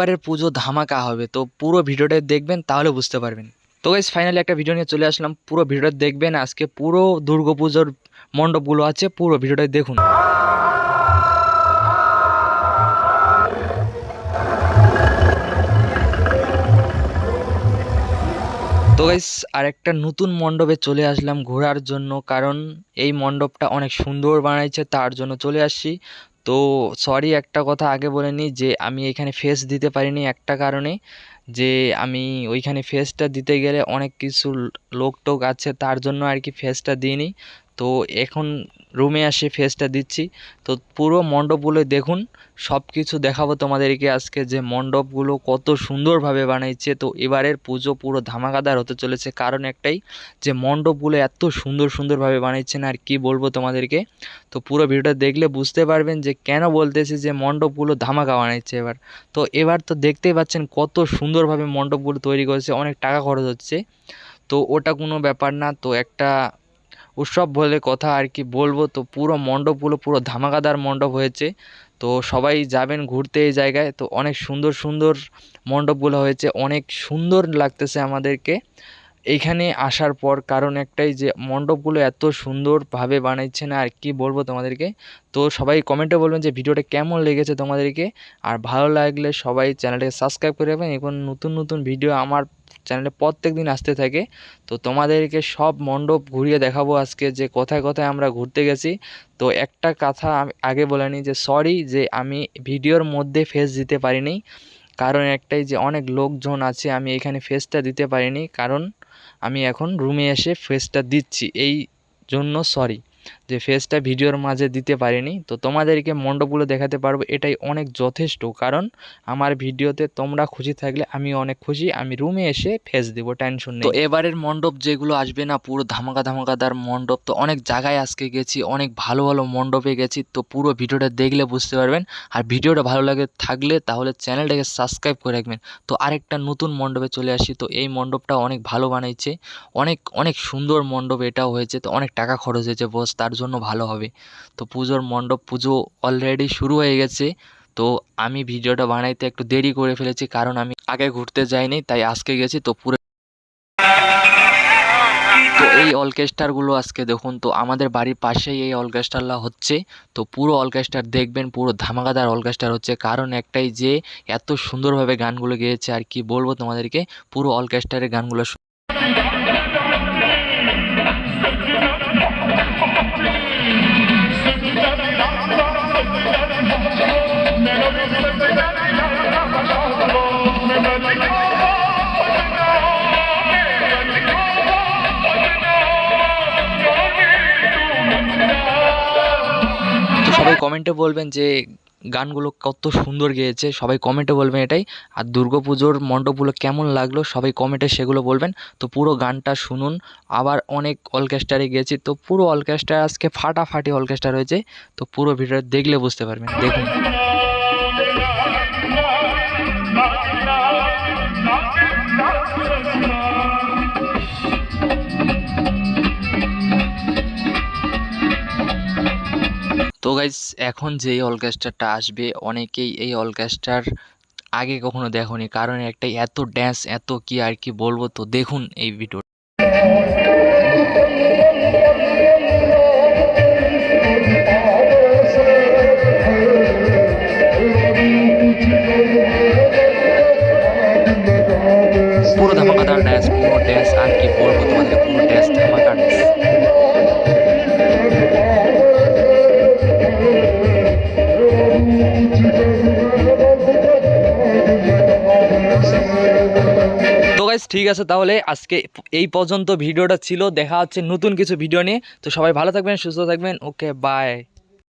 এবারের পুজো ধামাকা হবে, তো পুরো ভিডিওটা দেখবেন তাহলে বুঝতে পারবেন। তো গাইস ফাইনালি একটা ভিডিও নিয়ে চলে আসলাম, পুরো ভিডিওটা দেখবেন। আজকে পুরো দুর্গাপুজোর মণ্ডপগুলো আছে, পুরো ভিডিওটা দেখুন। তো গাইস আরেকটা নতুন মণ্ডপে চলে আসলাম ঘোরার জন্য, কারণ এই মণ্ডপটা অনেক সুন্দর বানাইছে, তার জন্য চলে আসছি। তো সরি, একটা কথা আগে বলে নিই যে আমি এখানে ফেস দিতে পারিনি একটা কারণে, যে আমি ওইখানে ফেসটা দিতে গেলে অনেক কিছু লোক টোক আছে, তার জন্য আর কি ফেসটা দিইনি। তো এখন রুমে আসে ফেসটা দিচ্ছি। তো পুরো মণ্ডপগুলো দেখুন, সব কিছু দেখাবো তোমাদেরকে আজকে, যে মণ্ডপগুলো কত সুন্দরভাবে বানাইছে। তো এবারের পুজো পুরো ধামাকাদার হতে চলেছে, কারণ একটাই, যে মণ্ডপগুলো এত সুন্দর সুন্দরভাবে বানাইছে না আর কি বলবো তোমাদেরকে। তো পুরো ভিডিওটা দেখলে বুঝতে পারবেন যে কেন বলতেছি যে মণ্ডপগুলো ধামাকা বানাইছে এবার। তো এবার তো দেখতেই পাচ্ছেন কত সুন্দরভাবে মণ্ডপগুলো তৈরি করেছে, অনেক টাকা খরচ হচ্ছে। তো ওটা কোনো ব্যাপার না, তো একটা উৎসব বলে কথা আর কি বলবো। তো পুরো মণ্ডপগুলো পুরো ধামাকাদার মণ্ডপ হয়েছে, তো সবাই যাবেন ঘুরতে এই জায়গায়। তো অনেক সুন্দর সুন্দর মণ্ডপগুলো হয়েছে, অনেক সুন্দর লাগতেছে আমাদেরকে এইখানে আসার পর, কারণ একটাই, যে মণ্ডপগুলো এত সুন্দরভাবে বানাইছে না আর কি বলবো তোমাদেরকে। তো সবাই কমেন্টে বলবেন যে ভিডিওটা কেমন লেগেছে তোমাদেরকে, আর ভালো লাগলে সবাই চ্যানেলটাকে সাবস্ক্রাইব করে রাখবেন। এখন নতুন নতুন ভিডিও আমার চ্যানেলে প্রত্যেক দিন আসতে থাকে। তো তোমাদেরকে সব মণ্ডপ ঘুরিয়ে দেখাবো আজকে, যে কোথায় কোথায় আমরা ঘুরতে গেছি। তো একটা কথা আমি আগে বলে নিই, যে সরি যে আমি ভিডিওর মধ্যে ফেস দিতে পারিনি, কারণ একটাই, যে অনেক লোকজন আছে, আমি এখানে ফেসটা দিতে পারিনি, কারণ আমি এখন রুমে এসে ফেসটা দিচ্ছি, এই জন্য সরি যে ফেসটা ভিডিওর মাঝে দিতে পারিনি। তো তোমাদেরকে মণ্ডপগুলো দেখাতে পারবো, এটাই অনেক যথেষ্ট, কারণ আমার ভিডিওতে তোমরা খুশি থাকলে আমি অনেক খুশি, আমি রুমে এসে ফেস দেবো, টেনশন নেই। তো এবারের মণ্ডপ যেগুলো আসবে না, পুরো ধামাকা ধামাকাদার মণ্ডপ। তো অনেক জায়গায় আজকে গেছি, অনেক ভালো ভালো মণ্ডপে গেছি, তো পুরো ভিডিওটা দেখলে বুঝতে পারবেন। আর ভিডিওটা ভালো লাগে থাকলে তাহলে চ্যানেলটাকে সাবস্ক্রাইব করে রাখবেন। তো আরেকটা নতুন মণ্ডপে চলে আসি, তো এই মণ্ডপটা অনেক ভালো বানাইছে, অনেক অনেক সুন্দর মণ্ডপ এটাও হয়েছে। তো অনেক টাকা খরচ হয়েছে বস, তার জন্য ভালো হবে। তো পুজোর মণ্ডপ, পুজো অলরেডি শুরু হয়ে গেছে। তো আমি ভিডিওটা বানাইতে একটু দেরি করে ফেলেছি, কারণ আমি আগে ঘুরতে যাইনি, তাই আজকে গেছি। তো পুরো তো এই অর্কেস্ট্রাগুলো আজকে দেখুন, তো আমাদের বাড়ির পাশেই এই অর্কেস্ট্রাটা হচ্ছে। তো পুরো অর্কেস্ট্রা দেখবেন, পুরো ধামাকাদার অর্কেস্ট্রা হচ্ছে, কারণ একটাই, যে এত সুন্দরভাবে গানগুলো গেয়েছে আর কি বলবো তোমাদেরকে। পুরো অর্কেস্ট্রারের গানগুলো তো সবাই কমেন্টে বলবেন যে গানগুলো কত সুন্দর গেয়েছে, সবাই কমেন্টে বলবেন এটাই। আর দুর্গাপুজোর মণ্ডপগুলো কেমন লাগলো সবাই কমেন্টে সেগুলো বলবেন। তো পুরো গানটা শুনুন। আবার অনেক অর্কেস্ট্রারে গেছি, তো পুরো অর্কেস্ট্রা আজকে ফাটাফাটি অর্কেস্ট্রা রয়েছে। তো পুরো ভিডিও দেখলে বুঝতে পারবেন, দেখুন। তো গাইস এখন যে এই অর্কেস্ট্রাটা আসবে, অনেকেই এই অর্কেস্ট্রার আগে কখনো দেখোনি, কারণ একটা এত ড্যান্স, এত কি আর কি বলবো। তো দেখুন এই ভিডিও। পুরো ধামাকাদার ড্যান্স, পুরো ড্যান্স আর কি বলবো তোমাদের, পুরো ড্যান্স ধামাকা ড্যান্স। তো গাইস ঠিক আছে, তাহলে আজকে এই পর্যন্ত ভিডিওটা ছিল। দেখা হচ্ছে নতুন কিছু ভিডিও নিয়ে। তো সবাই ভালো থাকবেন, সুস্থ থাকবেন। ওকে, বাই।